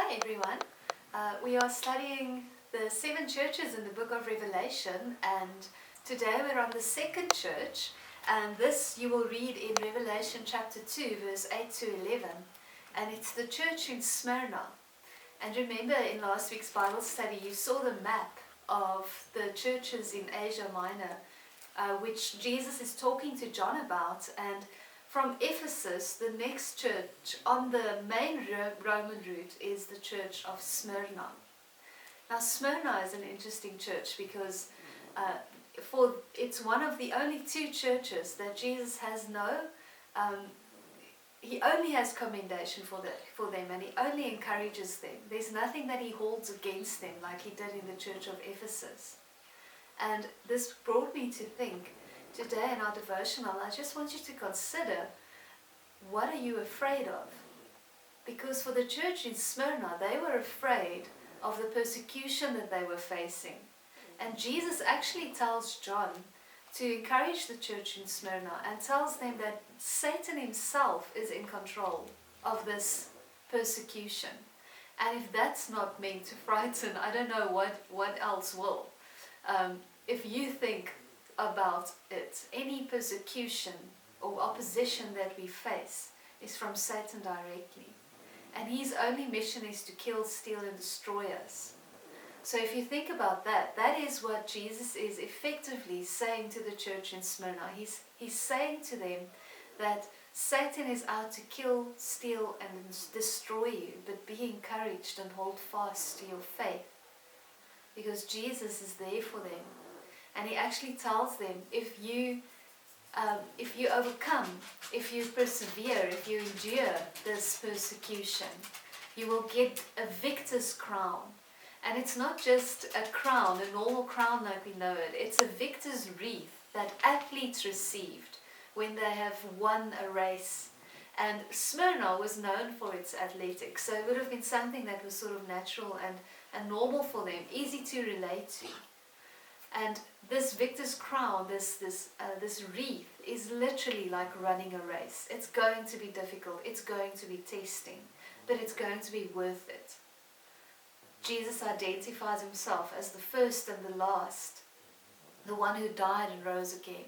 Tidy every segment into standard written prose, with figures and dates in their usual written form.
Hi everyone. We are studying the 7 churches in the book of Revelation, and today we're on the second church, and this you will read in Revelation chapter 2 verse 8 to 11, and it's the church in Smyrna. And remember, in last week's Bible study you saw the map of the churches in Asia Minor, which Jesus is talking to John about. And from Ephesus, the next church on the main Roman route is the church of Smyrna. Now, Smyrna is an interesting church because it's one of the only 2 churches that Jesus has he only has commendation for them, and he only encourages them. There's nothing that he holds against them like he did in the church of Ephesus. And this brought me to think, today in our devotional, I just want you to consider, what are you afraid of? Because for the church in Smyrna, they were afraid of the persecution that they were facing. And Jesus actually tells John to encourage the church in Smyrna and tells them that Satan himself is in control of this persecution. And if that's not meant to frighten, I don't know what else will. If you think about it, any persecution or opposition that we face is from Satan directly, and his only mission is to kill, steal and destroy us. So if you think about that, that is what Jesus is effectively saying to the church in Smyrna. He's saying to them that Satan is out to kill, steal and destroy you, but be encouraged and hold fast to your faith, because Jesus is there for them. And he actually tells them, if you overcome, if you persevere, if you endure this persecution, you will get a victor's crown. And it's not just a crown, a normal crown like we know it. It's a victor's wreath that athletes received when they have won a race. And Smyrna was known for its athletics, so it would have been something that was sort of natural and normal for them, easy to relate to. And this victor's crown, this wreath, is literally like running a race. It's going to be difficult, it's going to be testing, but it's going to be worth it. Jesus identifies himself as the first and the last, the one who died and rose again.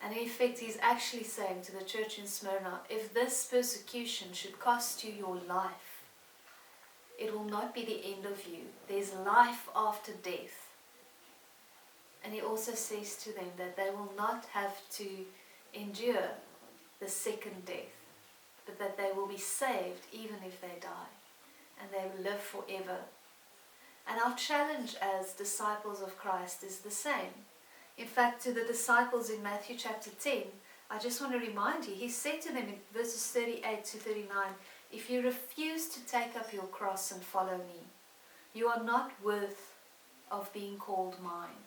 And in effect, he's actually saying to the church in Smyrna, if this persecution should cost you your life, it will not be the end of you. There's life after death. And he also says to them that they will not have to endure the second death, but that they will be saved even if they die, and they will live forever. And our challenge as disciples of Christ is the same. In fact, to the disciples in Matthew chapter 10, I just want to remind you, he said to them in verses 38 to 39, if you refuse to take up your cross and follow me, you are not worth of being called mine.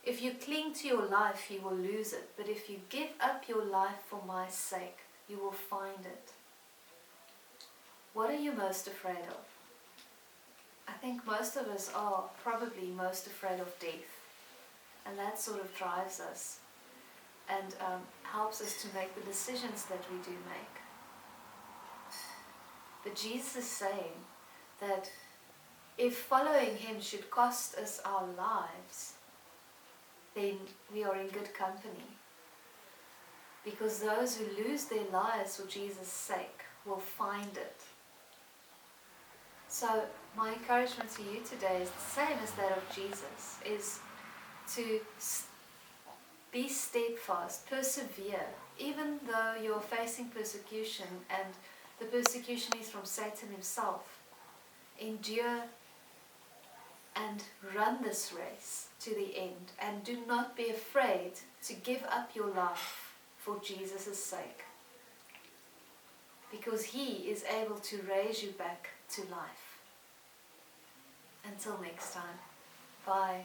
If you cling to your life, you will lose it. But if you give up your life for my sake, you will find it. What are you most afraid of? I think most of us are probably most afraid of death. And that sort of drives us and helps us to make the decisions that we do make. But Jesus is saying that if following him should cost us our lives, then we are in good company. Because those who lose their lives for Jesus' sake will find it. So my encouragement to you today is the same as that of Jesus, is to be steadfast, persevere, even though you're facing persecution and the persecution is from Satan himself. Endure and run this race to the end, and do not be afraid to give up your life for Jesus' sake, because he is able to raise you back to life. Until next time, bye.